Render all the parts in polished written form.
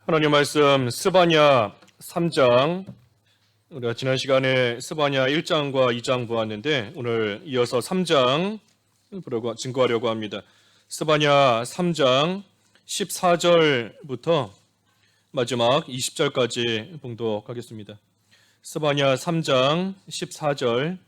하나님 말씀 스바냐 3장, 우리가 지난 시간에 스바냐 1장과 2장 보았는데 오늘 이어서 3장 증거하려고 합니다. 스바냐 3장 14절부터 마지막 20절까지 봉독하겠습니다. 스바냐 3장 14절.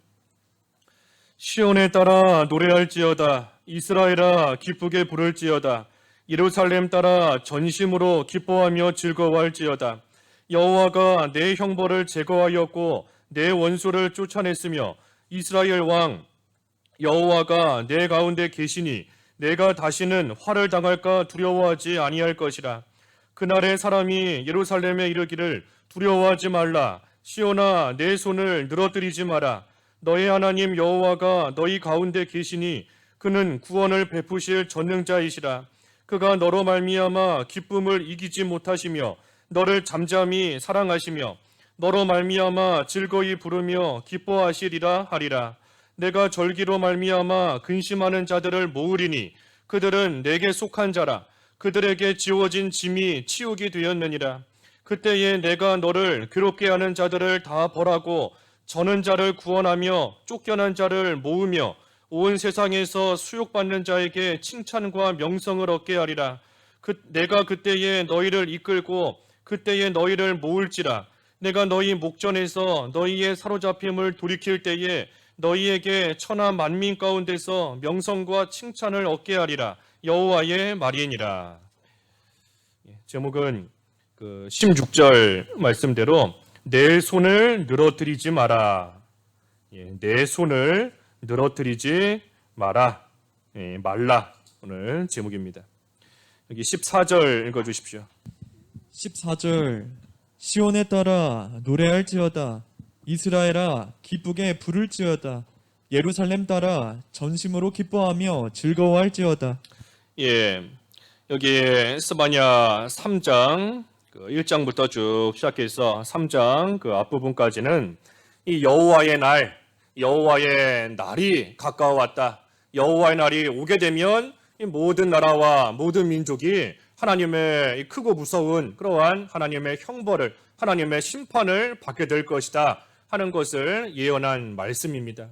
시온에 따라 노래할지어다. 이스라엘아 기쁘게 부를지어다. 예루살렘 따라 전심으로 기뻐하며 즐거워할지어다. 여호와가 내 형벌을 제거하였고 내 원수를 쫓아냈으며 이스라엘 왕 여호와가 내 가운데 계시니 내가 다시는 화를 당할까 두려워하지 아니할 것이라. 그날에 사람이 예루살렘에 이르기를 두려워하지 말라. 시온아 내 손을 늘어뜨리지 마라. 너의 하나님 여호와가 너희 가운데 계시니 그는 구원을 베푸실 전능자이시라. 그가 너로 말미암아 기쁨을 이기지 못하시며 너를 잠잠히 사랑하시며 너로 말미암아 즐거이 부르며 기뻐하시리라 하리라. 내가 절기로 말미암아 근심하는 자들을 모으리니 그들은 내게 속한 자라. 그들에게 지워진 짐이 치우게 되었느니라. 그때에 내가 너를 괴롭게 하는 자들을 다 벌하고 저는 자를 구원하며 쫓겨난 자를 모으며 온 세상에서 수욕받는 자에게 칭찬과 명성을 얻게 하리라. 내가 그때에 너희를 이끌고 그때에 너희를 모을지라. 내가 너희 목전에서 너희의 사로잡힘을 돌이킬 때에 너희에게 천하 만민 가운데서 명성과 칭찬을 얻게 하리라. 여호와의 말이니라. 제목은 16절 말씀대로 내 손을 늘어뜨리지 마라. 내 손을 늘어뜨리지 마라. 말라. 오늘 제목입니다. 여기 14절 읽어주십시오. 14절. 시온에 따라 노래할지어다. 이스라엘아 기쁘게 부를지어다. 예루살렘 따라 전심으로 기뻐하며 즐거워할지어다. 여기 스바냐 3장 1장부터 쭉 시작해서 3장 앞부분까지는 이 여호와의 날이 가까워왔다. 여호와의 날이 오게 되면 이 모든 나라와 모든 민족이 하나님의 크고 무서운 그러한 하나님의 형벌을, 하나님의 심판을 받게 될 것이다 하는 것을 예언한 말씀입니다.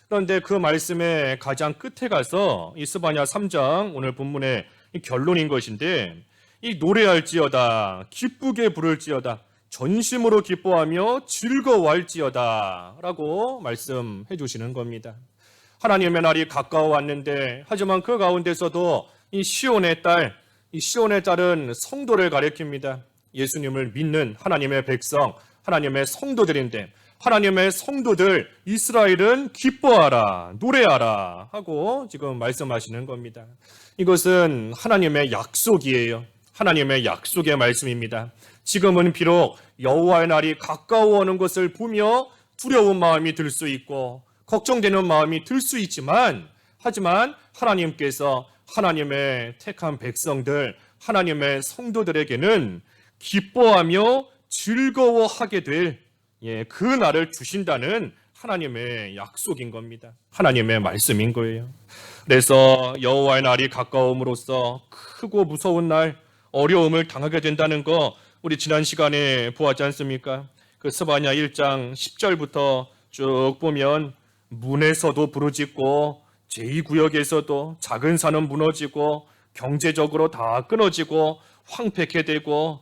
그런데 그 말씀의 가장 끝에 가서 이 스바냐 3장 오늘 본문의 결론인 것인데, 이 노래할지어다, 기쁘게 부를지어다, 전심으로 기뻐하며 즐거워할지어다 라고 말씀해 주시는 겁니다. 하나님의 날이 가까워 왔는데, 하지만 그 가운데서도 이 시온의 딸은 성도를 가리킵니다. 예수님을 믿는 하나님의 백성, 하나님의 성도들인데, 하나님의 성도들 이스라엘은 기뻐하라, 노래하라 하고 지금 말씀하시는 겁니다. 이것은 하나님의 약속이에요. 하나님의 약속의 말씀입니다. 지금은 비록 여호와의 날이 가까워 오는 것을 보며 두려운 마음이 들 수 있고 걱정되는 마음이 들 수 있지만, 하지만 하나님께서 하나님의 택한 백성들, 하나님의 성도들에게는 기뻐하며 즐거워하게 될 그 날을 주신다는 하나님의 약속인 겁니다. 하나님의 말씀인 거예요. 그래서 여호와의 날이 가까움으로써 크고 무서운 날, 어려움을 당하게 된다는 거 우리 지난 시간에 보았지 않습니까? 그 스바냐 1장 10절부터 쭉 보면 문에서도 부르짖고 제2구역에서도 작은 산은 무너지고 경제적으로 다 끊어지고 황폐케 되고,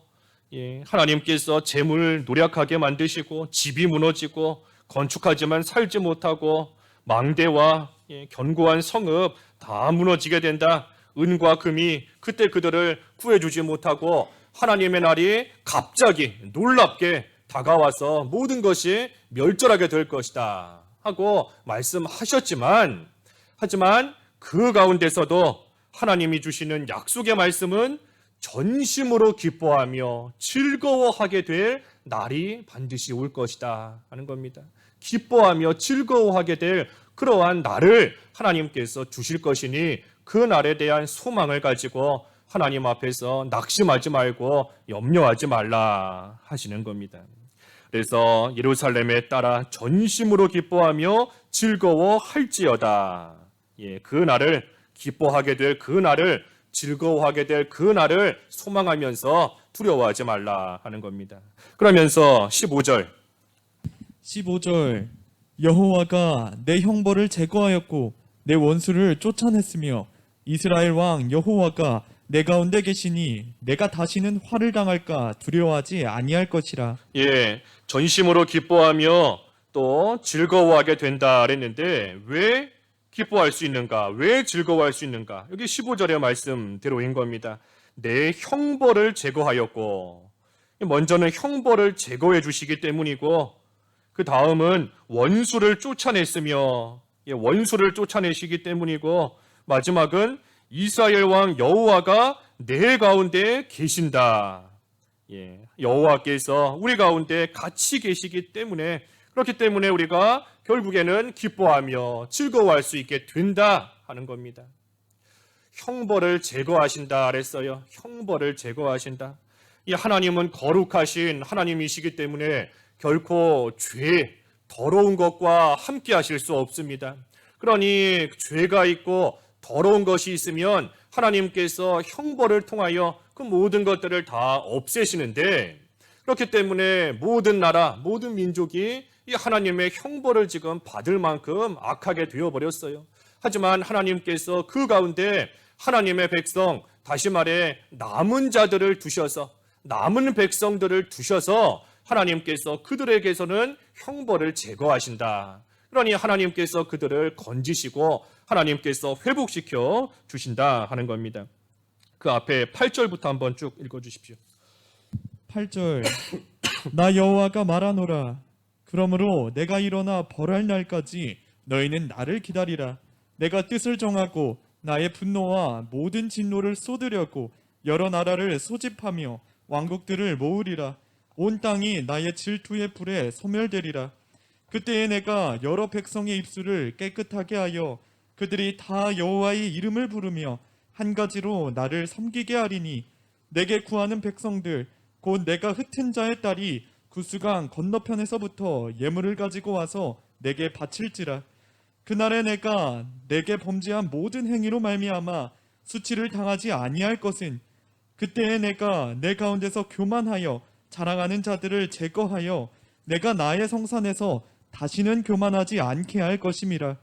하나님께서 재물 노력하게 만드시고 집이 무너지고 건축하지만 살지 못하고 망대와 견고한 성읍 다 무너지게 된다. 은과 금이 그때 그들을 구해주지 못하고 하나님의 날이 갑자기 놀랍게 다가와서 모든 것이 멸절하게 될 것이다 하고 말씀하셨지만, 하지만 그 가운데서도 하나님이 주시는 약속의 말씀은 전심으로 기뻐하며 즐거워하게 될 날이 반드시 올 것이다 하는 겁니다. 기뻐하며 즐거워하게 될 그러한 날을 하나님께서 주실 것이니 그 날에 대한 소망을 가지고 하나님 앞에서 낙심하지 말고 염려하지 말라 하시는 겁니다. 그래서 예루살렘에 따라 전심으로 기뻐하며 즐거워할지어다. 그 날을 기뻐하게 될 그 날을, 즐거워하게 될 그 날을 소망하면서 두려워하지 말라 하는 겁니다. 그러면서 15절 15절 여호와가 내 형벌을 제거하였고 내 원수를 쫓아냈으며 이스라엘 왕 여호와가 내 가운데 계시니 내가 다시는 화를 당할까 두려워하지 아니할 것이라. 예, 전심으로 기뻐하며 또 즐거워하게 된다 그랬는데 왜 기뻐할 수 있는가? 왜 즐거워할 수 있는가? 여기 15절의 말씀대로인 겁니다. 내 형벌을 제거하였고, 먼저는 형벌을 제거해 주시기 때문이고, 그 다음은 원수를 쫓아냈으며, 원수를 쫓아내시기 때문이고, 마지막은 이스라엘 왕 여호와가 내 가운데 계신다. 여호와께서 우리 가운데 같이 계시기 때문에, 그렇기 때문에 우리가 결국에는 기뻐하며 즐거워할 수 있게 된다 하는 겁니다. 형벌을 제거하신다 그랬어요. 형벌을 제거하신다. 이 하나님은 거룩하신 하나님이시기 때문에 결코 죄, 더러운 것과 함께 하실 수 없습니다. 그러니 죄가 있고 더러운 것이 있으면 하나님께서 형벌을 통하여 그 모든 것들을 다 없애시는데, 그렇기 때문에 모든 나라, 모든 민족이 이 하나님의 형벌을 지금 받을 만큼 악하게 되어버렸어요. 하지만 하나님께서 그 가운데 하나님의 백성, 다시 말해 남은 자들을 두셔서, 남은 백성들을 두셔서 하나님께서 그들에게서는 형벌을 제거하신다. 그러니 하나님께서 그들을 건지시고 하나님께서 회복시켜 주신다 하는 겁니다. 그 앞에 8절부터 한번 쭉 읽어주십시오. 8절 나 여호와가 말하노라. 그러므로 내가 일어나 벌할 날까지 너희는 나를 기다리라. 내가 뜻을 정하고 나의 분노와 모든 진노를 쏟으려고 여러 나라를 소집하며 왕국들을 모으리라. 온 땅이 나의 질투의 불에 소멸되리라. 그때에 내가 여러 백성의 입술을 깨끗하게 하여 그들이 다 여호와의 이름을 부르며 한 가지로 나를 섬기게 하리니 내게 구하는 백성들 곧 내가 흩은 자의 딸이 구스강 건너편에서부터 예물을 가지고 와서 내게 바칠지라. 그날에 내가 내게 범죄한 모든 행위로 말미암아 수치를 당하지 아니할 것은 그때에 내가 내 가운데서 교만하여 자랑하는 자들을 제거하여 내가 나의 성산에서 다시는 교만하지 않게 할 것임이라.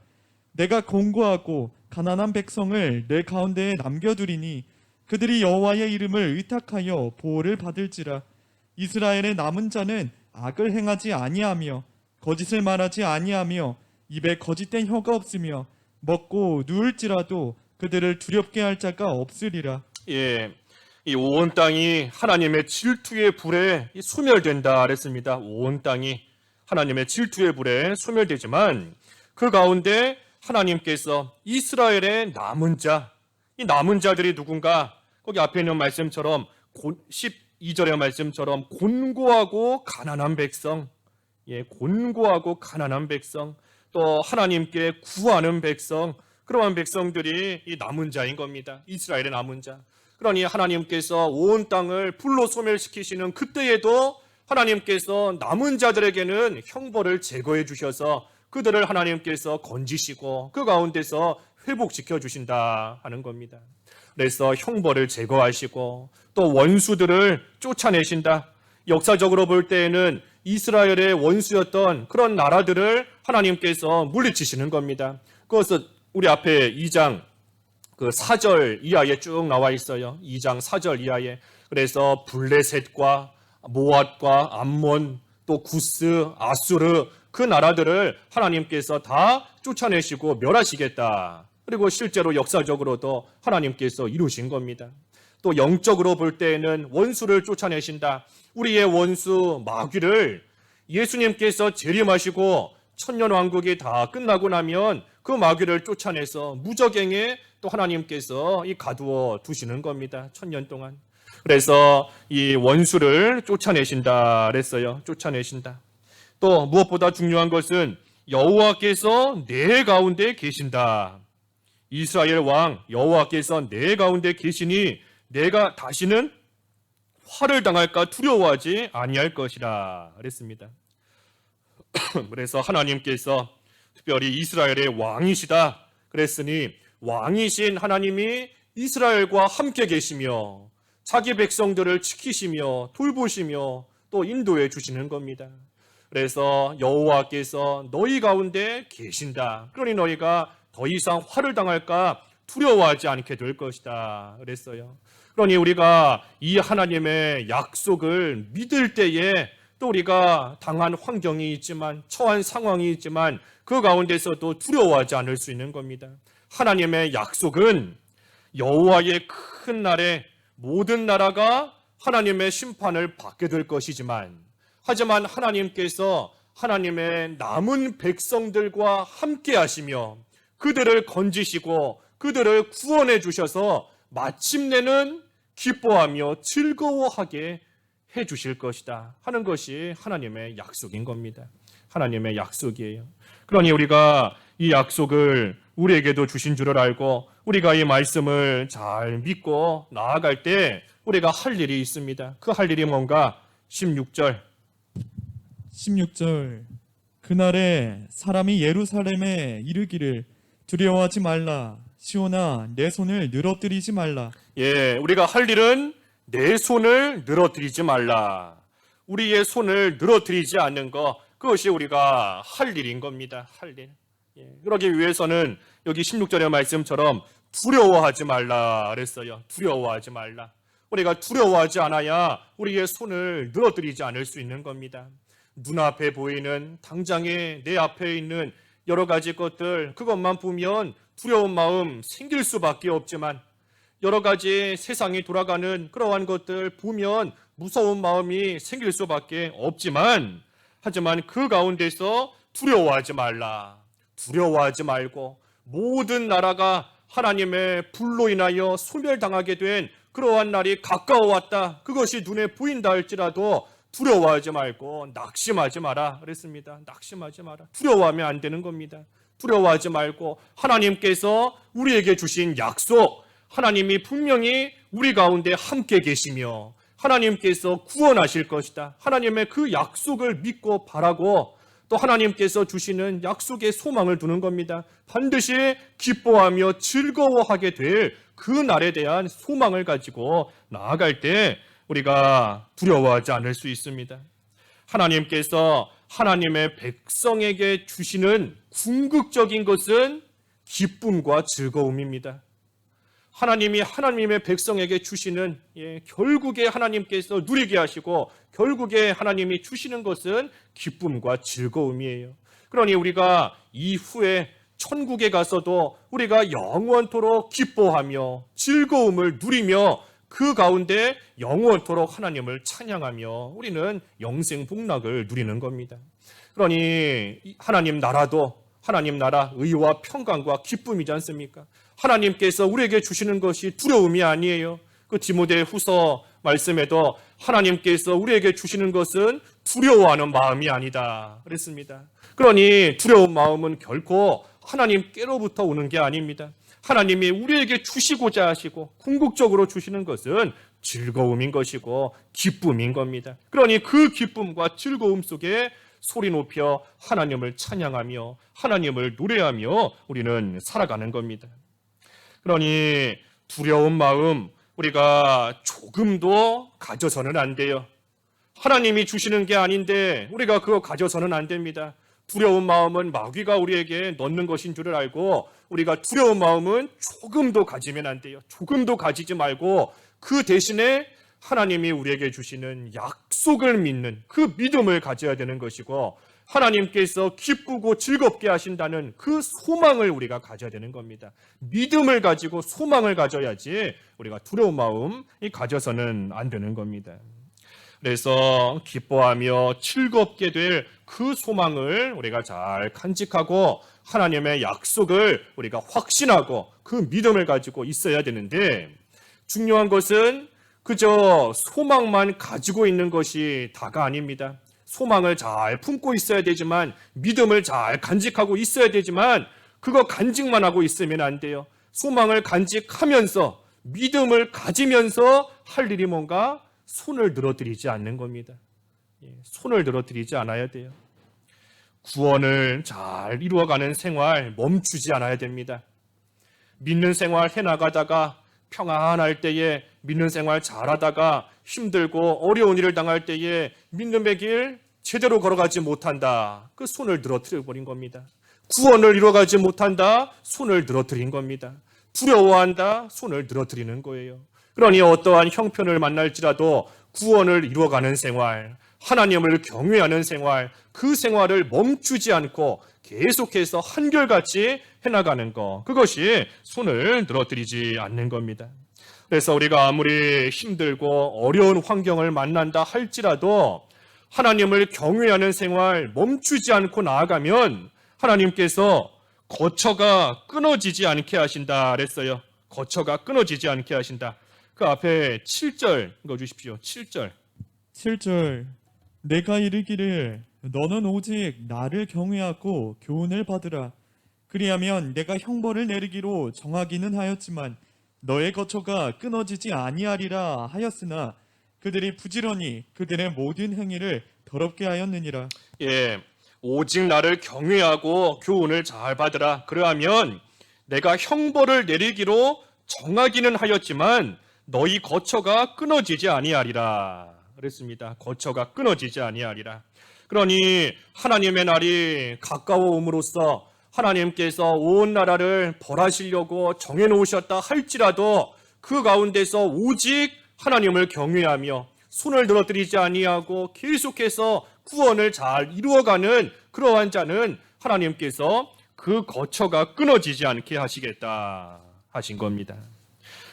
내가 공고하고 가난한 백성을 내 가운데에 남겨두리니 그들이 여호와의 이름을 의탁하여 보호를 받을지라. 이스라엘의 남은 자는 악을 행하지 아니하며 거짓을 말하지 아니하며 입에 거짓된 혀가 없으며 먹고 누울지라도 그들을 두렵게 할 자가 없으리라. 예, 이 온 땅이 하나님의 질투의 불에 소멸된다 그랬습니다. 온 땅이 하나님의 질투의 불에 소멸되지만 그 가운데 하나님께서 이스라엘의 남은 자, 이 남은 자들이 누군가? 거기 앞에 있는 말씀처럼 12절의 말씀처럼 곤고하고 가난한 백성, 곤고하고 가난한 백성, 또 하나님께 구하는 백성, 그러한 백성들이 이 남은 자인 겁니다. 이스라엘의 남은 자. 그러니 하나님께서 온 땅을 불로 소멸시키시는 그때에도 하나님께서 남은 자들에게는 형벌을 제거해 주셔서 그들을 하나님께서 건지시고 그 가운데서 회복시켜 주신다 하는 겁니다. 그래서 형벌을 제거하시고 또 원수들을 쫓아내신다. 역사적으로 볼 때에는 이스라엘의 원수였던 그런 나라들을 하나님께서 물리치시는 겁니다. 그것은 우리 앞에 2장 그 4절 이하에 쭉 나와 있어요. 2장 4절 이하에. 그래서 블레셋과 모압과 암몬 또 구스, 아수르 그 나라들을 하나님께서 다 쫓아내시고 멸하시겠다. 그리고 실제로 역사적으로도 하나님께서 이루신 겁니다. 또 영적으로 볼 때에는 원수를 쫓아내신다. 우리의 원수 마귀를 예수님께서 재림하시고 천년왕국이 다 끝나고 나면 그 마귀를 쫓아내서 무적행에 또 하나님께서 가두어 두시는 겁니다. 1000년 동안. 그래서 이 원수를 쫓아내신다 그랬어요. 쫓아내신다. 또 무엇보다 중요한 것은 여호와께서 내 가운데 계신다. 이스라엘 왕 여호와께서 내 가운데 계시니 내가 다시는 화를 당할까 두려워하지 아니할 것이라 그랬습니다. 그래서 하나님께서 특별히 이스라엘의 왕이시다 그랬으니 왕이신 하나님이 이스라엘과 함께 계시며 자기 백성들을 지키시며 돌보시며 또 인도해 주시는 겁니다. 그래서 여호와께서 너희 가운데 계신다. 그러니 너희가 더 이상 화를 당할까 두려워하지 않게 될 것이다. 그랬어요. 그러니 우리가 이 하나님의 약속을 믿을 때에 또 우리가 당한 환경이 있지만 처한 상황이 있지만 그 가운데서도 두려워하지 않을 수 있는 겁니다. 하나님의 약속은 여호와의 큰 날에 모든 나라가 하나님의 심판을 받게 될 것이지만 하지만 하나님께서 하나님의 남은 백성들과 함께 하시며 그들을 건지시고 그들을 구원해 주셔서 마침내는 기뻐하며 즐거워하게 해 주실 것이다 하는 것이 하나님의 약속인 겁니다. 하나님의 약속이에요. 그러니 우리가 이 약속을 우리에게도 주신 줄을 알고 우리가 이 말씀을 잘 믿고 나아갈 때 우리가 할 일이 있습니다. 그 할 일이 뭔가 16절 그날에 사람이 예루살렘에 이르기를 두려워하지 말라. 시온아 내 손을 늘어뜨리지 말라. 우리가 할 일은 내 손을 늘어뜨리지 말라. 우리의 손을 늘어뜨리지 않는 것, 그것이 우리가 할 일인 겁니다. 할 일. 그러기 위해서는 여기 16절의 말씀처럼 두려워하지 말라 그랬어요. 두려워하지 말라. 우리가 두려워하지 않아야 우리의 손을 늘어뜨리지 않을 수 있는 겁니다. 눈앞에 보이는 당장에 내 앞에 있는 여러 가지 것들, 그것만 보면 두려운 마음 생길 수밖에 없지만 여러 가지 세상이 돌아가는 그러한 것들 보면 무서운 마음이 생길 수밖에 없지만 하지만 그 가운데서 두려워하지 말라. 두려워하지 말고 모든 나라가 하나님의 불로 인하여 소멸당하게 된 그러한 날이 가까워왔다. 그것이 눈에 보인다 할지라도 두려워하지 말고 낙심하지 마라 그랬습니다. 낙심하지 마라. 두려워하면 안 되는 겁니다. 두려워하지 말고 하나님께서 우리에게 주신 약속, 하나님이 분명히 우리 가운데 함께 계시며 하나님께서 구원하실 것이다. 하나님의 그 약속을 믿고 바라고 또 하나님께서 주시는 약속에 소망을 두는 겁니다. 반드시 기뻐하며 즐거워하게 될 그 날에 대한 소망을 가지고 나아갈 때 우리가 두려워하지 않을 수 있습니다. 하나님께서 하나님의 백성에게 주시는 궁극적인 것은 기쁨과 즐거움입니다. 하나님이 하나님의 백성에게 주시는 결국에 하나님께서 누리게 하시고 결국에 하나님이 주시는 것은 기쁨과 즐거움이에요. 그러니 우리가 이후에 천국에 가서도 우리가 영원토록 기뻐하며 즐거움을 누리며 그 가운데 영원토록 하나님을 찬양하며 우리는 영생 복락을 누리는 겁니다. 그러니 하나님 나라도 하나님 나라 의와 평강과 기쁨이지 않습니까? 하나님께서 우리에게 주시는 것이 두려움이 아니에요. 그 디모데 후서 말씀에도 하나님께서 우리에게 주시는 것은 두려워하는 마음이 아니다 그랬습니다. 그러니 두려운 마음은 결코 하나님께로부터 오는 게 아닙니다. 하나님이 우리에게 주시고자 하시고 궁극적으로 주시는 것은 즐거움인 것이고 기쁨인 겁니다. 그러니 그 기쁨과 즐거움 속에 소리 높여 하나님을 찬양하며 하나님을 노래하며 우리는 살아가는 겁니다. 그러니 두려운 마음 우리가 조금도 가져서는 안 돼요. 하나님이 주시는 게 아닌데 우리가 그거 가져서는 안 됩니다. 두려운 마음은 마귀가 우리에게 넣는 것인 줄을 알고 우리가 두려운 마음은 조금도 가지면 안 돼요. 조금도 가지지 말고 그 대신에 하나님이 우리에게 주시는 약속을 믿는 그 믿음을 가져야 되는 것이고 하나님께서 기쁘고 즐겁게 하신다는 그 소망을 우리가 가져야 되는 겁니다. 믿음을 가지고 소망을 가져야지 우리가 두려운 마음이 가져서는 안 되는 겁니다. 그래서 기뻐하며 즐겁게 될 그 소망을 우리가 잘 간직하고 하나님의 약속을 우리가 확신하고 그 믿음을 가지고 있어야 되는데 중요한 것은 그저 소망만 가지고 있는 것이 다가 아닙니다. 소망을 잘 품고 있어야 되지만 믿음을 잘 간직하고 있어야 되지만 그거 간직만 하고 있으면 안 돼요. 소망을 간직하면서 믿음을 가지면서 할 일이 뭔가 손을 늘어뜨리지 않는 겁니다. 손을 늘어뜨리지 않아야 돼요. 구원을 잘 이루어가는 생활 멈추지 않아야 됩니다. 믿는 생활 해나가다가 평안할 때에 믿는 생활 잘하다가 힘들고 어려운 일을 당할 때에 믿음의 길 제대로 걸어가지 못한다. 그 손을 늘어뜨려 버린 겁니다. 구원을 이루어가지 못한다. 손을 늘어뜨린 겁니다. 두려워한다. 손을 늘어뜨리는 거예요. 그러니 어떠한 형편을 만날지라도 구원을 이루어가는 생활, 하나님을 경외하는 생활, 그 생활을 멈추지 않고 계속해서 한결같이 해나가는 것, 그것이 손을 늘어뜨리지 않는 겁니다. 그래서 우리가 아무리 힘들고 어려운 환경을 만난다 할지라도 하나님을 경외하는 생활 멈추지 않고 나아가면 하나님께서 거처가 끊어지지 않게 하신다 그랬어요. 거처가 끊어지지 않게 하신다. 그 앞에 7절 읽어주십시오. 7절. 7절 내가 이르기를 너는 오직 나를 경외하고 교훈을 받으라. 그리하면 내가 형벌을 내리기로 정하기는 하였지만 너의 거처가 끊어지지 아니하리라 하였으나 그들이 부지런히 그들의 모든 행위를 더럽게 하였느니라. 예, 오직 나를 경외하고 교훈을 잘 받으라. 그러하면 내가 형벌을 내리기로 정하기는 하였지만 너희 거처가 끊어지지 아니하리라. 그랬습니다. 거처가 끊어지지 아니하리라. 그러니 하나님의 날이 가까워옴으로써 하나님께서 온 나라를 벌하시려고 정해놓으셨다 할지라도 그 가운데서 오직 하나님을 경외하며 손을 늘어뜨리지 아니하고 계속해서 구원을 잘 이루어가는 그러한 자는 하나님께서 그 거처가 끊어지지 않게 하시겠다 하신 겁니다.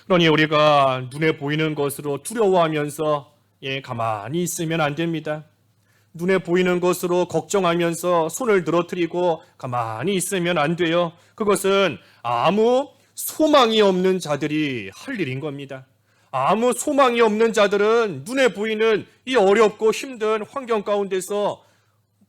그러니 우리가 눈에 보이는 것으로 두려워하면서 가만히 있으면 안 됩니다. 눈에 보이는 것으로 걱정하면서 손을 늘어뜨리고 가만히 있으면 안 돼요. 그것은 아무 소망이 없는 자들이 할 일인 겁니다. 아무 소망이 없는 자들은 눈에 보이는 이 어렵고 힘든 환경 가운데서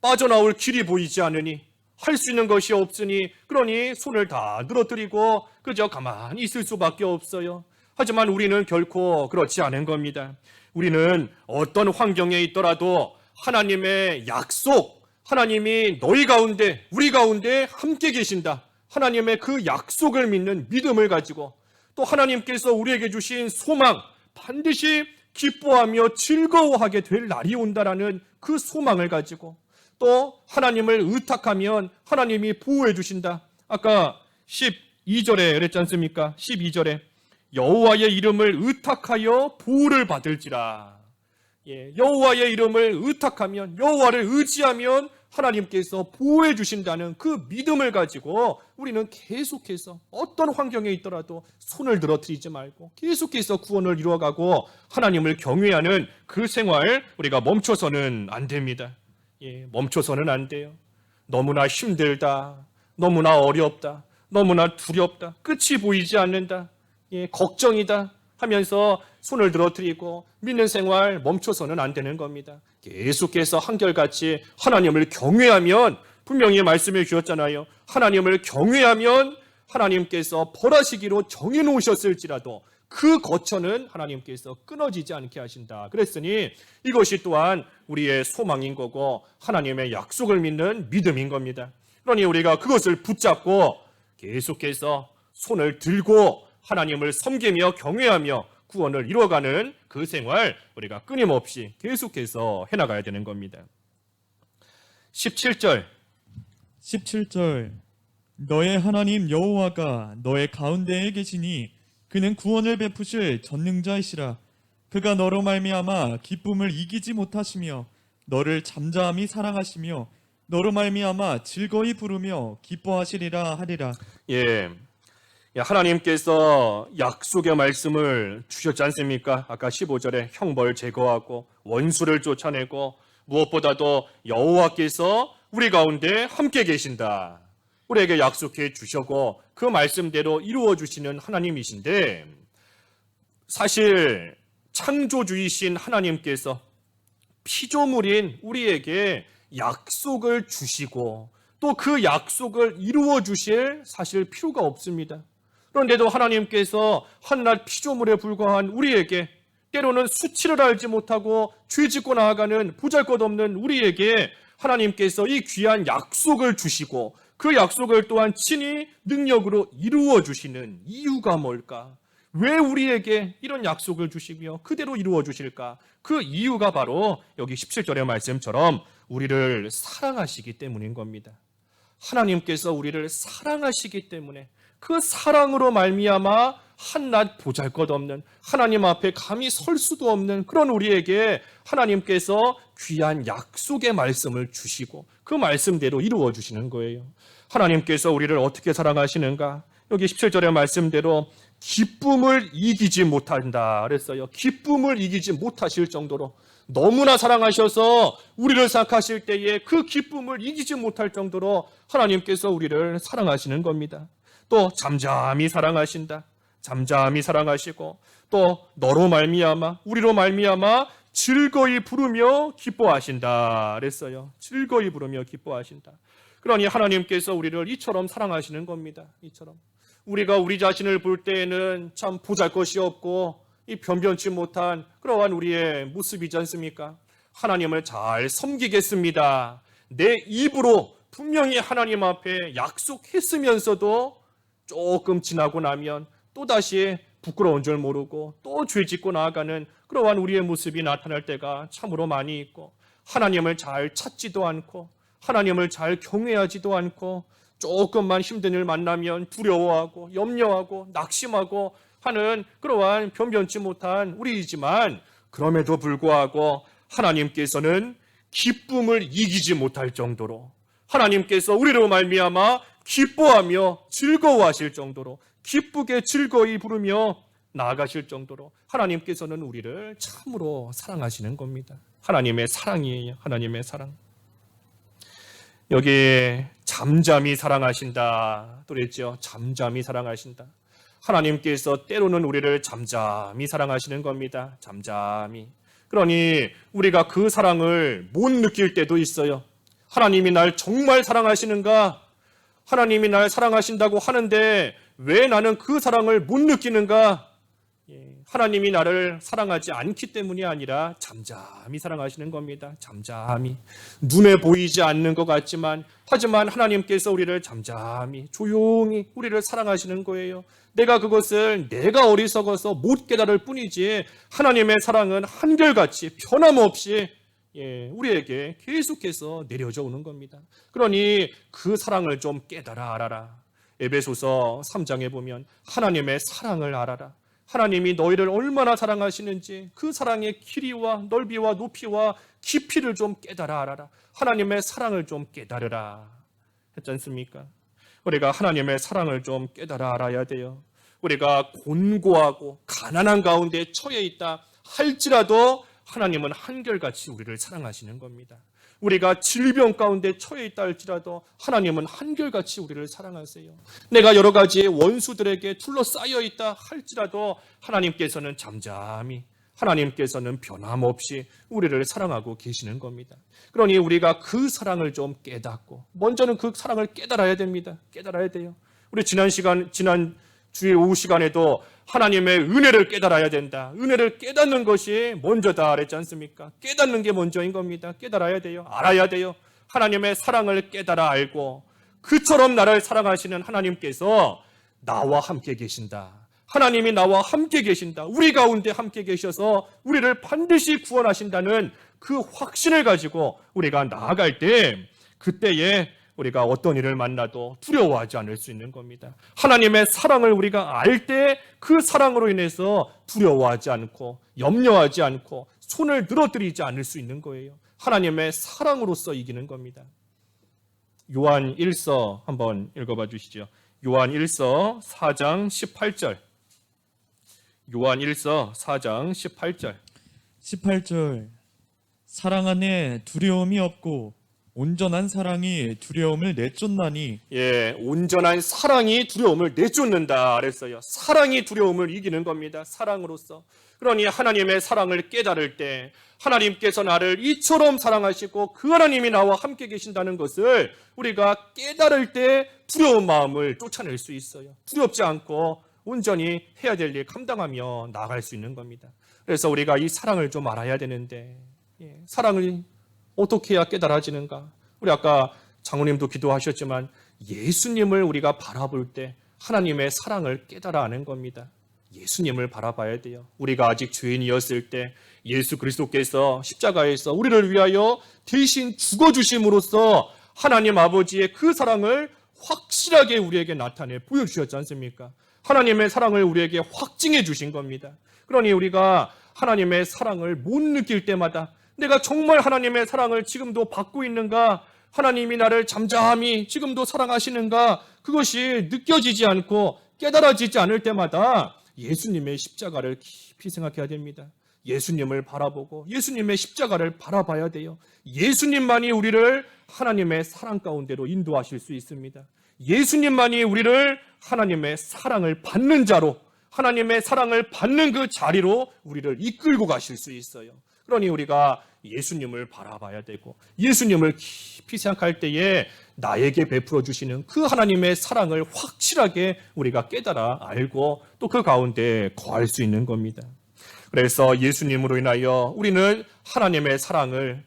빠져나올 길이 보이지 않으니 할 수 있는 것이 없으니 그러니 손을 다 늘어뜨리고 그저 가만히 있을 수밖에 없어요. 하지만 우리는 결코 그렇지 않은 겁니다. 우리는 어떤 환경에 있더라도 하나님의 약속, 하나님이 너희 가운데, 우리 가운데 함께 계신다. 하나님의 그 약속을 믿는 믿음을 가지고 또 하나님께서 우리에게 주신 소망, 반드시 기뻐하며 즐거워하게 될 날이 온다라는 그 소망을 가지고 또 하나님을 의탁하면 하나님이 보호해 주신다. 아까 12절에 그랬지 않습니까? 12절에 여호와의 이름을 의탁하여 보호를 받을지라. 여호와의 이름을 의탁하면, 여호와를 의지하면 하나님께서 보호해 주신다는 그 믿음을 가지고 우리는 계속해서 어떤 환경에 있더라도 손을 늘어뜨리지 말고 계속해서 구원을 이루어가고 하나님을 경외하는 그 생활 우리가 멈춰서는 안 됩니다. 멈춰서는 안 돼요. 너무나 힘들다, 너무나 어렵다, 너무나 두렵다, 끝이 보이지 않는다, 걱정이다 하면서 손을 늘어뜨리고 믿는 생활 멈춰서는 안 되는 겁니다. 계속해서 한결같이 하나님을 경외하면, 분명히 말씀해 주셨잖아요. 하나님을 경외하면 하나님께서 벌하시기로 정해놓으셨을지라도 그 거처는 하나님께서 끊어지지 않게 하신다. 그랬으니 이것이 또한 우리의 소망인 거고 하나님의 약속을 믿는 믿음인 겁니다. 그러니 우리가 그것을 붙잡고 계속해서 손을 들고 하나님을 섬기며 경외하며 구원을 이루어가는 그 생활 우리가 끊임없이 계속해서 해나가야 되는 겁니다. 17절 너의 하나님 여호와가 너의 가운데에 계시니 그는 구원을 베푸실 전능자이시라. 그가 너로 말미암아 기쁨을 이기지 못하시며 너를 잠잠히 사랑하시며 너로 말미암아 즐거이 부르며 기뻐하시리라 하리라. 하나님께서 약속의 말씀을 주셨지 않습니까? 아까 15절에 형벌 제거하고 원수를 쫓아내고 무엇보다도 여호와께서 우리 가운데 함께 계신다. 우리에게 약속해 주셨고 그 말씀대로 이루어 주시는 하나님이신데, 사실 창조주이신 하나님께서 피조물인 우리에게 약속을 주시고 또 그 약속을 이루어 주실 사실 필요가 없습니다. 그런데도 하나님께서 한낱 피조물에 불과한 우리에게, 때로는 수치를 알지 못하고 죄짓고 나아가는 보잘것없는 우리에게 하나님께서 이 귀한 약속을 주시고 그 약속을 또한 친히 능력으로 이루어 주시는 이유가 뭘까? 왜 우리에게 이런 약속을 주시며 그대로 이루어 주실까? 그 이유가 바로 여기 17절의 말씀처럼 우리를 사랑하시기 때문인 겁니다. 하나님께서 우리를 사랑하시기 때문에 그 사랑으로 말미암아 한낱 보잘것없는 하나님 앞에 감히 설 수도 없는 그런 우리에게 하나님께서 귀한 약속의 말씀을 주시고 그 말씀대로 이루어 주시는 거예요. 하나님께서 우리를 어떻게 사랑하시는가? 여기 17절의 말씀대로 기쁨을 이기지 못한다 그랬어요. 기쁨을 이기지 못하실 정도로 너무나 사랑하셔서 우리를 생각하실 때에 그 기쁨을 이기지 못할 정도로 하나님께서 우리를 사랑하시는 겁니다. 또 잠잠히 사랑하신다. 잠잠히 사랑하시고 또 너로 말미암아 우리로 말미암아 즐거이 부르며 기뻐하신다 그랬어요. 즐거이 부르며 기뻐하신다. 그러니 하나님께서 우리를 이처럼 사랑하시는 겁니다. 이처럼 우리가 우리 자신을 볼 때에는 참 보잘것이 없고 이 변변치 못한 그러한 우리의 모습이지 않습니까? 하나님을 잘 섬기겠습니다. 내 입으로 분명히 하나님 앞에 약속했으면서도 조금 지나고 나면 또다시 부끄러운 줄 모르고 또 죄짓고 나아가는 그러한 우리의 모습이 나타날 때가 참으로 많이 있고 하나님을 잘 찾지도 않고 하나님을 잘 경외하지도 않고 조금만 힘든 일 만나면 두려워하고 염려하고 낙심하고 하는 그러한 변변치 못한 우리이지만 그럼에도 불구하고 하나님께서는 기쁨을 이기지 못할 정도로 하나님께서 우리로 말미암아 기뻐하며 즐거워하실 정도로 기쁘게 즐거이 부르며 나아가실 정도로 하나님께서는 우리를 참으로 사랑하시는 겁니다. 하나님의 사랑이에요. 하나님의 사랑. 여기 잠잠히 사랑하신다 또 그랬죠. 잠잠히 사랑하신다. 하나님께서 때로는 우리를 잠잠히 사랑하시는 겁니다. 잠잠히. 그러니 우리가 그 사랑을 못 느낄 때도 있어요. 하나님이 날 정말 사랑하시는가? 하나님이 날 사랑하신다고 하는데 왜 나는 그 사랑을 못 느끼는가? 하나님이 나를 사랑하지 않기 때문이 아니라 잠잠히 사랑하시는 겁니다. 잠잠히. 눈에 보이지 않는 것 같지만 하지만 하나님께서 우리를 잠잠히 조용히 우리를 사랑하시는 거예요. 내가 그것을 내가 어리석어서 못 깨달을 뿐이지 하나님의 사랑은 한결같이 변함없이 우리에게 계속해서 내려져 오는 겁니다. 그러니 그 사랑을 좀 깨달아 알아라. 에베소서 3장에 보면 하나님의 사랑을 알아라. 하나님이 너희를 얼마나 사랑하시는지 그 사랑의 길이와 넓이와 높이와 깊이를 좀 깨달아 알아라. 하나님의 사랑을 좀 깨달으라 했지 않습니까? 우리가 하나님의 사랑을 좀 깨달아 알아야 돼요. 우리가 곤고하고 가난한 가운데 처해 있다 할지라도 하나님은 한결같이 우리를 사랑하시는 겁니다. 우리가 질병 가운데 처해 있다 할지라도 하나님은 한결같이 우리를 사랑하세요. 내가 여러 가지 원수들에게 둘러싸여 있다 할지라도 하나님께서는 잠잠히 하나님께서는 변함없이 우리를 사랑하고 계시는 겁니다. 그러니 우리가 그 사랑을 좀 깨닫고 먼저는 그 사랑을 깨달아야 됩니다. 깨달아야 돼요. 우리 지난 주일 오후 시간에도 하나님의 은혜를 깨달아야 된다. 은혜를 깨닫는 것이 먼저다 그랬지 않습니까? 깨닫는 게 먼저인 겁니다. 깨달아야 돼요. 알아야 돼요. 하나님의 사랑을 깨달아 알고 그처럼 나를 사랑하시는 하나님께서 나와 함께 계신다. 하나님이 나와 함께 계신다. 우리 가운데 함께 계셔서 우리를 반드시 구원하신다는 그 확신을 가지고 우리가 나아갈 때 그때에 우리가 어떤 일을 만나도 두려워하지 않을 수 있는 겁니다. 하나님의 사랑을 우리가 알 때 그 사랑으로 인해서 두려워하지 않고 염려하지 않고 손을 늘어뜨리지 않을 수 있는 거예요. 하나님의 사랑으로서 이기는 겁니다. 요한 1서 한번 읽어봐 주시죠. 요한 1서 4장 18절. 요한 1서 4장 18절. 18절 사랑 안에 두려움이 없고 온전한 사랑이 두려움을 내쫓나니. 온전한 사랑이 두려움을 내쫓는다 그랬어요. 사랑이 두려움을 이기는 겁니다. 사랑으로서. 그러니 하나님의 사랑을 깨달을 때 하나님께서 나를 이처럼 사랑하시고 그 하나님이 나와 함께 계신다는 것을 우리가 깨달을 때 두려운 마음을 쫓아낼 수 있어요. 두렵지 않고 온전히 해야 될 일 감당하며 나아갈 수 있는 겁니다. 그래서 우리가 이 사랑을 좀 알아야 되는데 사랑을 어떻게 해야 깨달아지는가? 우리 아까 장로님도 기도하셨지만 예수님을 우리가 바라볼 때 하나님의 사랑을 깨달아 아는 겁니다. 예수님을 바라봐야 돼요. 우리가 아직 죄인이었을 때 예수 그리스도께서 십자가에서 우리를 위하여 대신 죽어주심으로써 하나님 아버지의 그 사랑을 확실하게 우리에게 나타내 보여주셨지 않습니까? 하나님의 사랑을 우리에게 확증해 주신 겁니다. 그러니 우리가 하나님의 사랑을 못 느낄 때마다 내가 정말 하나님의 사랑을 지금도 받고 있는가? 하나님이 나를 잠잠히 지금도 사랑하시는가? 그것이 느껴지지 않고 깨달아지지 않을 때마다 예수님의 십자가를 깊이 생각해야 됩니다. 예수님을 바라보고 예수님의 십자가를 바라봐야 돼요. 예수님만이 우리를 하나님의 사랑 가운데로 인도하실 수 있습니다. 예수님만이 우리를 하나님의 사랑을 받는 자로, 하나님의 사랑을 받는 그 자리로 우리를 이끌고 가실 수 있어요. 그러니 우리가 예수님을 바라봐야 되고 예수님을 깊이 생각할 때에 나에게 베풀어 주시는 그 하나님의 사랑을 확실하게 우리가 깨달아 알고 또 그 가운데 거할 수 있는 겁니다. 그래서 예수님으로 인하여 우리는 하나님의 사랑을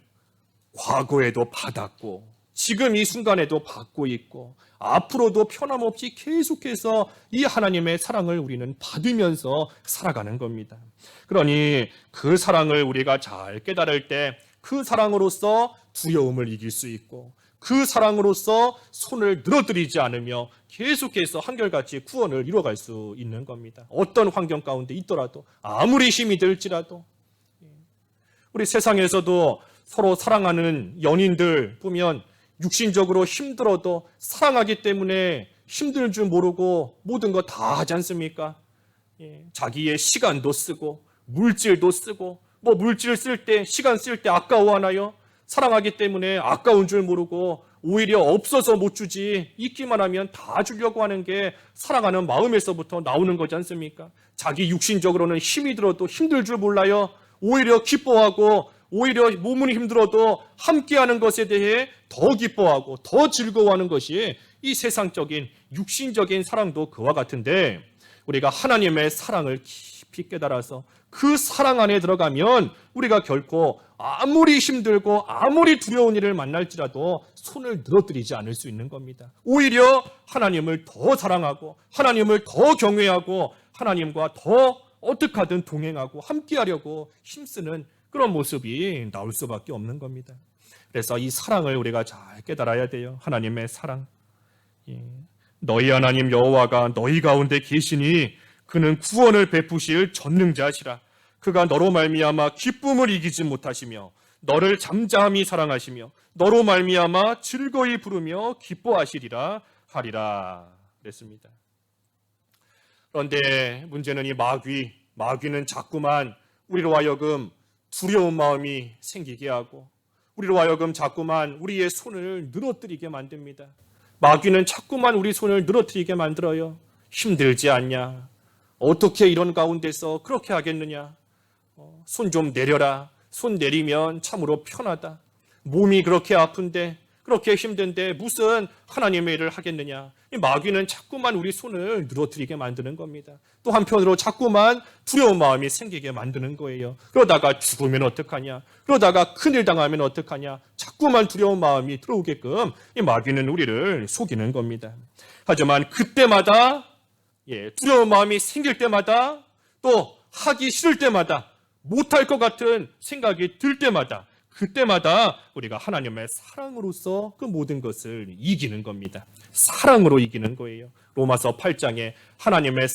과거에도 받았고 지금 이 순간에도 받고 있고 앞으로도 편함없이 계속해서 이 하나님의 사랑을 우리는 받으면서 살아가는 겁니다. 그러니 그 사랑을 우리가 잘 깨달을 때 그 사랑으로서 두려움을 이길 수 있고 그 사랑으로서 손을 늘어뜨리지 않으며 계속해서 한결같이 구원을 이뤄갈 수 있는 겁니다. 어떤 환경 가운데 있더라도 아무리 힘이 들지라도 우리 세상에서도 서로 사랑하는 연인들 보면 육신적으로 힘들어도 사랑하기 때문에 힘들 줄 모르고 모든 거 다 하지 않습니까? 자기의 시간도 쓰고 물질도 쓰고 뭐 물질 쓸 때 시간 쓸 때 아까워하나요? 사랑하기 때문에 아까운 줄 모르고 오히려 없어서 못 주지 있기만 하면 다 주려고 하는 게 사랑하는 마음에서부터 나오는 거지 않습니까? 자기 육신적으로는 힘이 들어도 힘들 줄 몰라요. 오히려 기뻐하고 오히려 몸은 힘들어도 함께하는 것에 대해 더 기뻐하고 더 즐거워하는 것이 이 세상적인 육신적인 사랑도 그와 같은데 우리가 하나님의 사랑을 깊이 깨달아서 그 사랑 안에 들어가면 우리가 결코 아무리 힘들고 아무리 두려운 일을 만날지라도 손을 늘어뜨리지 않을 수 있는 겁니다. 오히려 하나님을 더 사랑하고 하나님을 더 경외하고 하나님과 더 어떻게 하든 동행하고 함께하려고 힘쓰는 그런 모습이 나올 수밖에 없는 겁니다. 그래서 이 사랑을 우리가 잘 깨달아야 돼요. 하나님의 사랑. 너희 하나님 여호와가 너희 가운데 계시니 그는 구원을 베푸실 전능자시라. 그가 너로 말미암아 기쁨을 이기지 못하시며 너를 잠잠히 사랑하시며 너로 말미암아 즐거이 부르며 기뻐하시리라 하리라 그랬습니다. 그런데 문제는 이 마귀는 자꾸만 우리로 하여금 두려운 마음이 생기게 하고 우리로 하여금 자꾸만 우리의 손을 늘어뜨리게 만듭니다. 마귀는 자꾸만 우리 손을 늘어뜨리게 만들어요. 힘들지 않냐? 어떻게 이런 가운데서 그렇게 하겠느냐? 손 좀 내려라. 손 내리면 참으로 편하다. 몸이 그렇게 아픈데 그렇게 힘든데 무슨 하나님의 일을 하겠느냐? 이 마귀는 자꾸만 우리 손을 늘어뜨리게 만드는 겁니다. 또 한편으로 자꾸만 두려운 마음이 생기게 만드는 거예요. 그러다가 죽으면 어떡하냐? 그러다가 큰일 당하면 어떡하냐? 자꾸만 두려운 마음이 들어오게끔 이 마귀는 우리를 속이는 겁니다. 하지만 그때마다 두려운 마음이 생길 때마다 또 하기 싫을 때마다 못할 것 같은 생각이 들 때마다 그때마다 우리가 하나님의 사랑으로서 그 모든 것을 이기는 겁니다. 사랑으로 이기는 거예요. 로마서 8장에 하나님의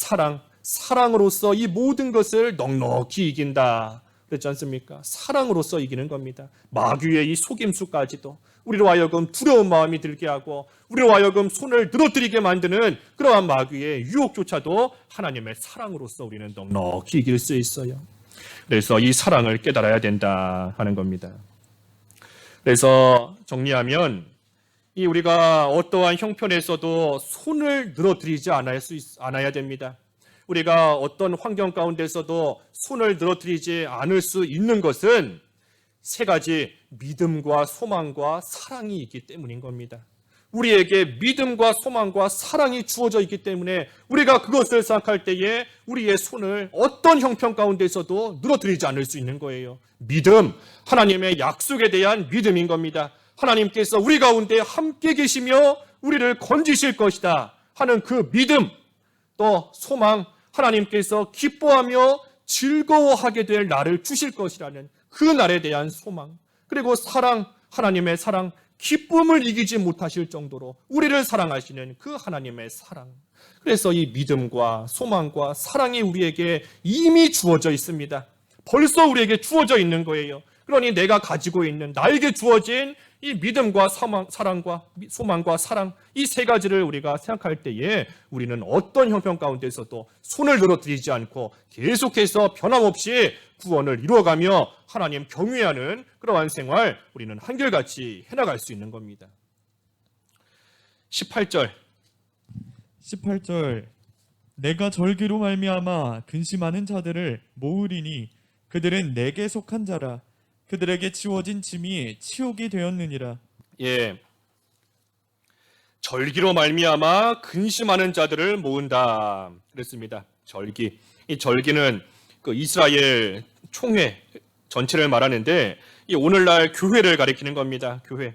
사랑으로서 이 모든 것을 넉넉히 이긴다 그랬지 않습니까? 사랑으로서 이기는 겁니다. 마귀의 이 속임수까지도 우리로 하여금 두려운 마음이 들게 하고 우리로 하여금 손을 늘어뜨리게 만드는 그러한 마귀의 유혹조차도 하나님의 사랑으로서 우리는 넉넉히 이길 수 있어요. 그래서 이 사랑을 깨달아야 된다 하는 겁니다. 그래서 정리하면 이 우리가 어떠한 형편에서도 손을 늘어뜨리지 않아야 됩니다. 우리가 어떤 환경 가운데서도 손을 늘어뜨리지 않을 수 있는 것은 세 가지 믿음과 소망과 사랑이 있기 때문인 겁니다. 우리에게 믿음과 소망과 사랑이 주어져 있기 때문에 우리가 그것을 생각할 때에 우리의 손을 어떤 형편 가운데서도 늘어뜨리지 않을 수 있는 거예요. 믿음, 하나님의 약속에 대한 믿음인 겁니다. 하나님께서 우리 가운데 함께 계시며 우리를 건지실 것이다 하는 그 믿음, 또 소망, 하나님께서 기뻐하며 즐거워하게 될 날을 주실 것이라는 그 날에 대한 소망, 그리고 사랑, 하나님의 사랑, 기쁨을 이기지 못하실 정도로 우리를 사랑하시는 그 하나님의 사랑. 그래서 이 믿음과 소망과 사랑이 우리에게 이미 주어져 있습니다. 벌써 우리에게 주어져 있는 거예요. 그러니 내가 가지고 있는, 나에게 주어진 이 믿음과 사랑과 소망과 사랑, 이 세 가지를 우리가 생각할 때에 우리는 어떤 형편 가운데서도 손을 늘어뜨리지 않고 계속해서 변함없이 구원을 이루어가며 하나님 경외하는 그러한 생활, 우리는 한결같이 해나갈 수 있는 겁니다. 18절 내가 절기로 말미암아 근심하는 자들을 모으리니 그들은 내게 속한 자라. 그들에게 지워진 짐이 치욕이 되었느니라. 예, 절기로 말미암아 근심하는 자들을 모은다 그랬습니다. 절기, 이 절기는 그 이스라엘 총회 전체를 말하는데 이 오늘날 교회를 가리키는 겁니다. 교회.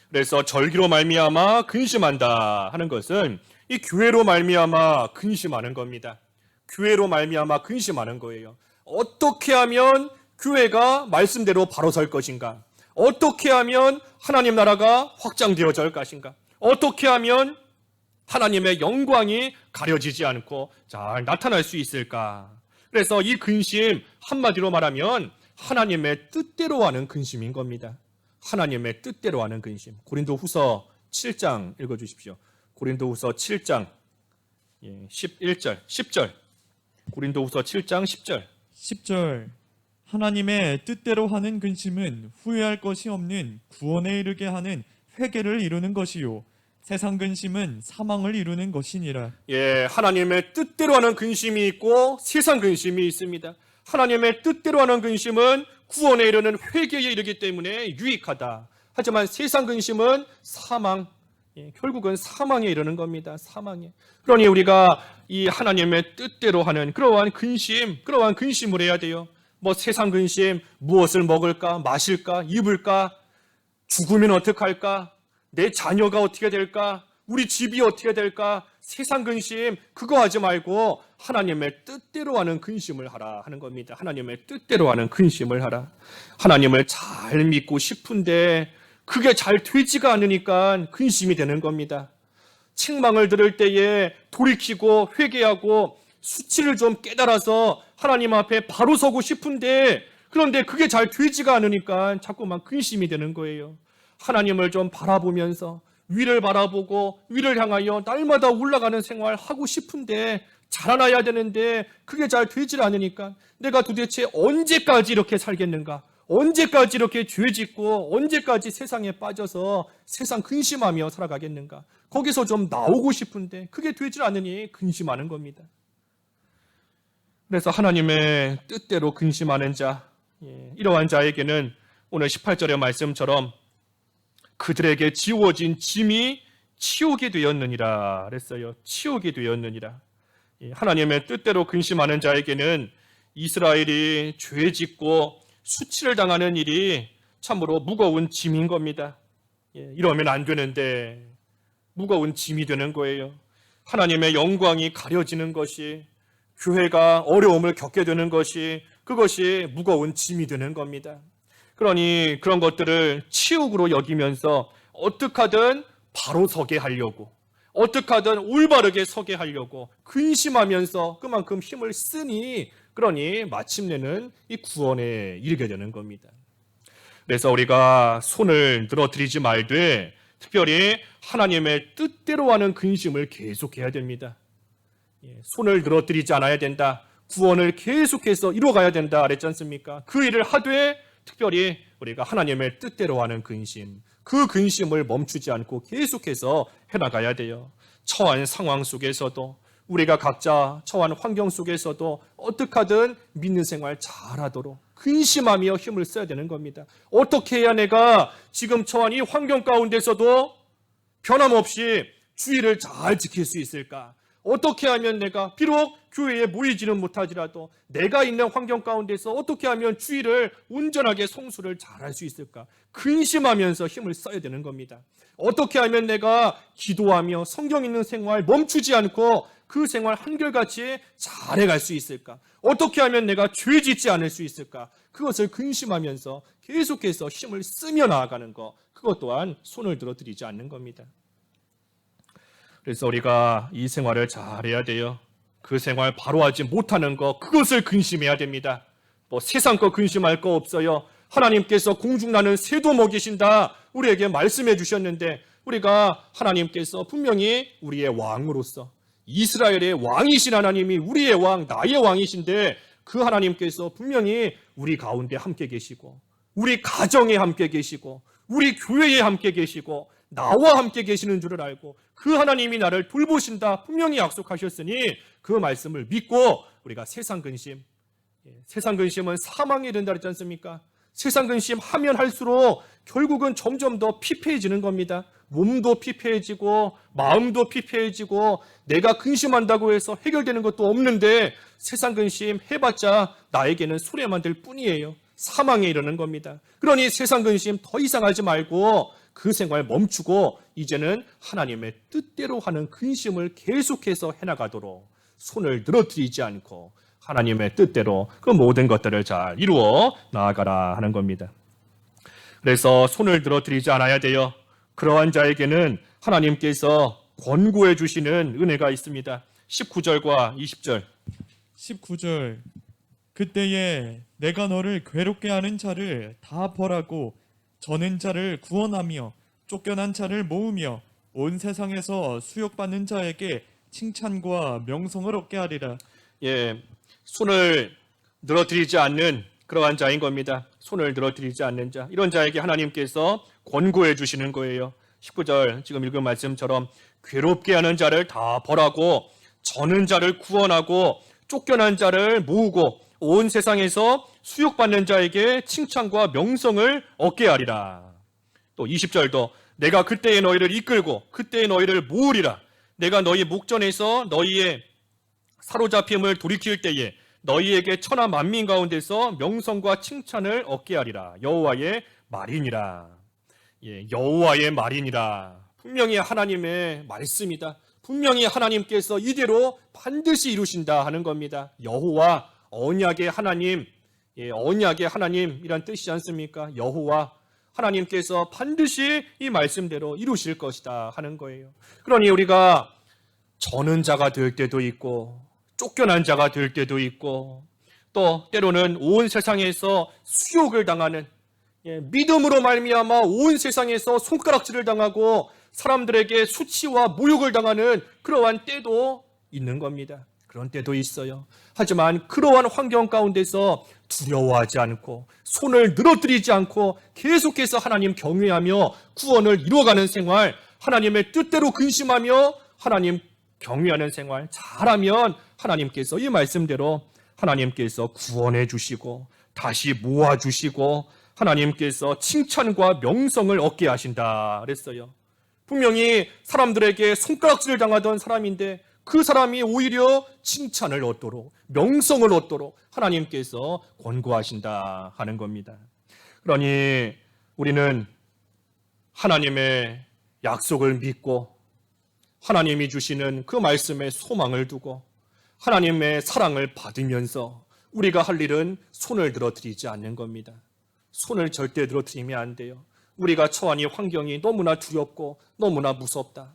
그래서 절기로 말미암아 근심한다 하는 것은 이 교회로 말미암아 근심하는 겁니다. 교회로 말미암아 근심하는 거예요. 어떻게 하면 교회가 말씀대로 바로 설 것인가? 어떻게 하면 하나님 나라가 확장되어져 갈 것인가? 어떻게 하면 하나님의 영광이 가려지지 않고 잘 나타날 수 있을까? 그래서 이 근심, 한마디로 말하면 하나님의 뜻대로 하는 근심인 겁니다. 하나님의 뜻대로 하는 근심. 고린도후서 7장 읽어주십시오. 고린도후서 7장 11절, 10절. 고린도후서 7장 10절. 10절 하나님의 뜻대로 하는 근심은 후회할 것이 없는 구원에 이르게 하는 회개를 이루는 것이요 세상 근심은 사망을 이루는 것이니라. 예, 하나님의 뜻대로 하는 근심이 있고 세상 근심이 있습니다. 하나님의 뜻대로 하는 근심은 구원에 이르는 회개에 이르기 때문에 유익하다. 하지만 세상 근심은 사망, 결국은 사망에 이르는 겁니다. 사망에. 그러니 우리가 이 하나님의 뜻대로 하는 그러한 근심을 해야 돼요. 뭐 세상 근심, 무엇을 먹을까, 마실까, 입을까, 죽으면 어떡할까, 내 자녀가 어떻게 될까, 우리 집이 어떻게 될까, 세상 근심 그거 하지 말고 하나님의 뜻대로 하는 근심을 하라 하는 겁니다. 하나님의 뜻대로 하는 근심을 하라. 하나님을 잘 믿고 싶은데 그게 잘 되지가 않으니까 근심이 되는 겁니다. 책망을 들을 때에 돌이키고 회개하고 수치를 좀 깨달아서 하나님 앞에 바로 서고 싶은데 그런데 그게 잘 되지가 않으니까 자꾸만 근심이 되는 거예요. 하나님을 좀 바라보면서 위를 바라보고 위를 향하여 날마다 올라가는 생활 하고 싶은데 자라나야 되는데 그게 잘 되질 않으니까 내가 도대체 언제까지 이렇게 살겠는가? 언제까지 이렇게 죄 짓고 언제까지 세상에 빠져서 세상 근심하며 살아가겠는가? 거기서 좀 나오고 싶은데 그게 되질 않으니 근심하는 겁니다. 그래서 하나님의 뜻대로 근심하는 자, 이러한 자에게는 오늘 18절의 말씀처럼 그들에게 지워진 짐이 치욕이 되었느니라 그랬어요. 치욕이 되었느니라. 하나님의 뜻대로 근심하는 자에게는 이스라엘이 죄 짓고 수치를 당하는 일이 참으로 무거운 짐인 겁니다. 이러면 안 되는데 무거운 짐이 되는 거예요. 하나님의 영광이 가려지는 것이, 교회가 어려움을 겪게 되는 것이, 그것이 무거운 짐이 되는 겁니다. 그러니 그런 것들을 치욕으로 여기면서 어떻게 하든 바로 서게 하려고, 어떻게 하든 올바르게 서게 하려고 근심하면서 그만큼 힘을 쓰니, 그러니 마침내는 이 구원에 이르게 되는 겁니다. 그래서 우리가 손을 늘어뜨리지 말되 특별히 하나님의 뜻대로 하는 근심을 계속해야 됩니다. 손을 늘어뜨리지 않아야 된다. 구원을 계속해서 이루어가야 된다 그랬지 않습니까? 그 일을 하되 특별히 우리가 하나님의 뜻대로 하는 근심, 그 근심을 멈추지 않고 계속해서 해나가야 돼요. 처한 상황 속에서도, 우리가 각자 처한 환경 속에서도 어떻게 하든 믿는 생활 잘하도록 근심하며 힘을 써야 되는 겁니다. 어떻게 해야 내가 지금 처한 이 환경 가운데서도 변함없이 주의를 잘 지킬 수 있을까? 어떻게 하면 내가 비록 교회에 모이지는 못하지라도 내가 있는 환경 가운데서 어떻게 하면 주의를 온전하게 성수를 잘할 수 있을까? 근심하면서 힘을 써야 되는 겁니다. 어떻게 하면 내가 기도하며 성경 읽는 생활 멈추지 않고 그 생활 한결같이 잘해갈 수 있을까? 어떻게 하면 내가 죄 짓지 않을 수 있을까? 그것을 근심하면서 계속해서 힘을 쓰며 나아가는 것, 그것 또한 손을 들어 드리지 않는 겁니다. 그래서 우리가 이 생활을 잘해야 돼요. 그 생활 바로 하지 못하는 것, 그것을 근심해야 됩니다. 뭐 세상 거 근심할 거 없어요. 하나님께서 공중나는 새도 먹이신다 우리에게 말씀해 주셨는데, 우리가 하나님께서 분명히 우리의 왕으로서 이스라엘의 왕이신 하나님이 우리의 왕, 나의 왕이신데, 그 하나님께서 분명히 우리 가운데 함께 계시고, 우리 가정에 함께 계시고, 우리 교회에 함께 계시고, 나와 함께 계시는 줄을 알고, 그 하나님이 나를 돌보신다 분명히 약속하셨으니, 그 말씀을 믿고 우리가 세상 근심은 사망에 이른다 그랬지 않습니까? 세상 근심하면 할수록 결국은 점점 더 피폐해지는 겁니다. 몸도 피폐해지고 마음도 피폐해지고, 내가 근심한다고 해서 해결되는 것도 없는데 세상 근심 해봤자 나에게는 손해만 될 뿐이에요. 사망에 이르는 겁니다. 그러니 세상 근심 더 이상 하지 말고 그 생활 멈추고 이제는 하나님의 뜻대로 하는 근심을 계속해서 해나가도록 손을 늘어뜨리지 않고 하나님의 뜻대로 그 모든 것들을 잘 이루어 나아가라 하는 겁니다. 그래서 손을 늘어뜨리지 않아야 돼요. 그러한 자에게는 하나님께서 권고해 주시는 은혜가 있습니다. 19절과 20절. 19절. 그때에 내가 너를 괴롭게 하는 자를 다 벌하고 저는 자를 구원하며 쫓겨난 자를 모으며 온 세상에서 수욕받는 자에게 칭찬과 명성을 얻게 하리라. 손을 늘어뜨리지 않는 그러한 자인 겁니다. 손을 늘어뜨리지 않는 자, 이런 자에게 하나님께서 권고해 주시는 거예요. 19절 지금 읽은 말씀처럼 괴롭게 하는 자를 다 벌하고 저는 자를 구원하고 쫓겨난 자를 모으고 온 세상에서 수욕받는 자에게 칭찬과 명성을 얻게 하리라. 또 20절도 내가 그때에 너희를 이끌고 그때에 너희를 모으리라. 내가 너희 목전에서 너희의 사로잡힘을 돌이킬 때에 너희에게 천하 만민 가운데서 명성과 칭찬을 얻게 하리라. 여호와의 말이니라. 여호와의 말이니라. 분명히 하나님의 말씀이다. 분명히 하나님께서 이대로 반드시 이루신다 하는 겁니다. 여호와, 언약의 하나님, 언약의 하나님이란 뜻이지 않습니까? 여호와, 하나님께서 반드시 이 말씀대로 이루실 것이다 하는 거예요. 그러니 우리가 저는 자가 될 때도 있고 쫓겨난 자가 될 때도 있고, 또 때로는 온 세상에서 수욕을 당하는, 믿음으로 말미암아 온 세상에서 손가락질을 당하고 사람들에게 수치와 모욕을 당하는 그러한 때도 있는 겁니다. 그런 때도 있어요. 하지만 그러한 환경 가운데서 두려워하지 않고 손을 늘어뜨리지 않고 계속해서 하나님 경외하며 구원을 이루어가는 생활, 하나님의 뜻대로 근심하며 하나님 경외하는 생활 잘하면 하나님께서 이 말씀대로 하나님께서 구원해 주시고 다시 모아 주시고 하나님께서 칭찬과 명성을 얻게 하신다 그랬어요. 분명히 사람들에게 손가락질을 당하던 사람인데 그 사람이 오히려 칭찬을 얻도록 명성을 얻도록 하나님께서 권고하신다 하는 겁니다. 그러니 우리는 하나님의 약속을 믿고 하나님이 주시는 그 말씀에 소망을 두고 하나님의 사랑을 받으면서 우리가 할 일은 손을 늘어뜨리지 않는 겁니다. 손을 절대 늘어뜨리면 안 돼요. 우리가 처한 이 환경이 너무나 두렵고 너무나 무섭다.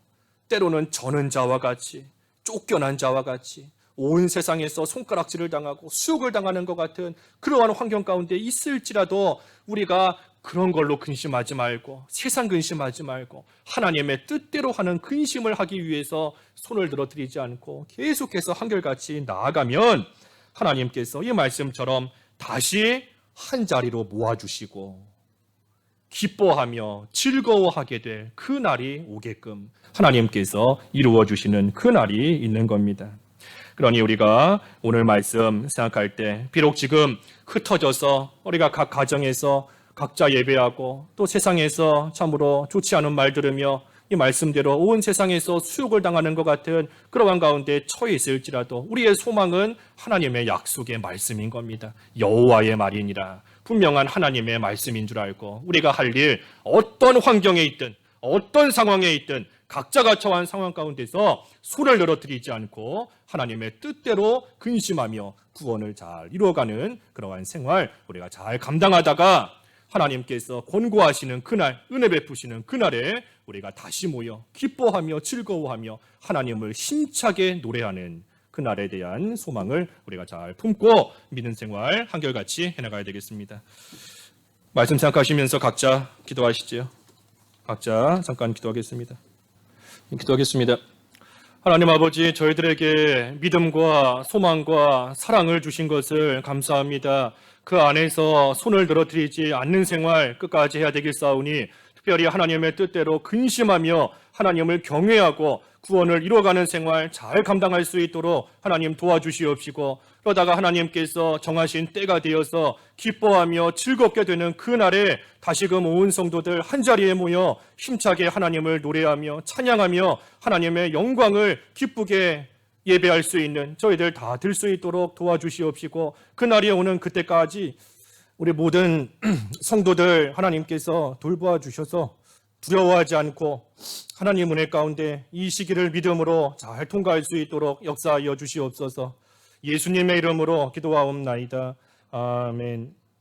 때로는 저는 자와 같이 쫓겨난 자와 같이 온 세상에서 손가락질을 당하고 수욕을 당하는 것 같은 그러한 환경 가운데 있을지라도 우리가 그런 걸로 근심하지 말고 세상 근심하지 말고 하나님의 뜻대로 하는 근심을 하기 위해서 손을 늘어뜨리지 않고 계속해서 한결같이 나아가면 하나님께서 이 말씀처럼 다시 한 자리로 모아주시고 기뻐하며 즐거워하게 될 그 날이 오게끔 하나님께서 이루어주시는 그 날이 있는 겁니다. 그러니 우리가 오늘 말씀 생각할 때 비록 지금 흩어져서 우리가 각 가정에서 각자 예배하고 또 세상에서 참으로 좋지 않은 말 들으며 이 말씀대로 온 세상에서 수욕을 당하는 것 같은 그러한 가운데 처해 있을지라도 우리의 소망은 하나님의 약속의 말씀인 겁니다. 여호와의 말이니라. 분명한 하나님의 말씀인 줄 알고 우리가 할 일 어떤 환경에 있든 어떤 상황에 있든 각자가 처한 상황 가운데서 손을 늘어뜨리지 않고 하나님의 뜻대로 근심하며 구원을 잘 이루어가는 그러한 생활 우리가 잘 감당하다가 하나님께서 권고하시는 그날, 은혜 베푸시는 그날에 우리가 다시 모여 기뻐하며 즐거워하며 하나님을 힘차게 노래하는 그날에 대한 소망을 우리가 잘 품고 믿는 생활 한결같이 해나가야 되겠습니다. 말씀 생각하시면서 각자 기도하시지요. 각자 잠깐 기도하겠습니다. 기도하겠습니다. 하나님 아버지, 저희들에게 믿음과 소망과 사랑을 주신 것을 감사합니다. 그 안에서 손을 늘어뜨리지 않는 생활 끝까지 해야 되겠사오니 특별히 하나님의 뜻대로 근심하며 하나님을 경외하고 구원을 이루어가는 생활 잘 감당할 수 있도록 하나님 도와주시옵시고, 그러다가 하나님께서 정하신 때가 되어서 기뻐하며 즐겁게 되는 그날에 다시금 온 성도들 한자리에 모여 힘차게 하나님을 노래하며 찬양하며 하나님의 영광을 기쁘게 예배할 수 있는 저희들 다 될 수 있도록 도와주시옵시고, 그날이 오는 그때까지 우리 모든 성도들 하나님께서 돌보아 주셔서 두려워하지 않고 하나님 은혜 가운데 이 시기를 믿음으로 잘 통과할 수 있도록 역사하여 주시옵소서. 예수님의 이름으로 기도하옵나이다. 아멘.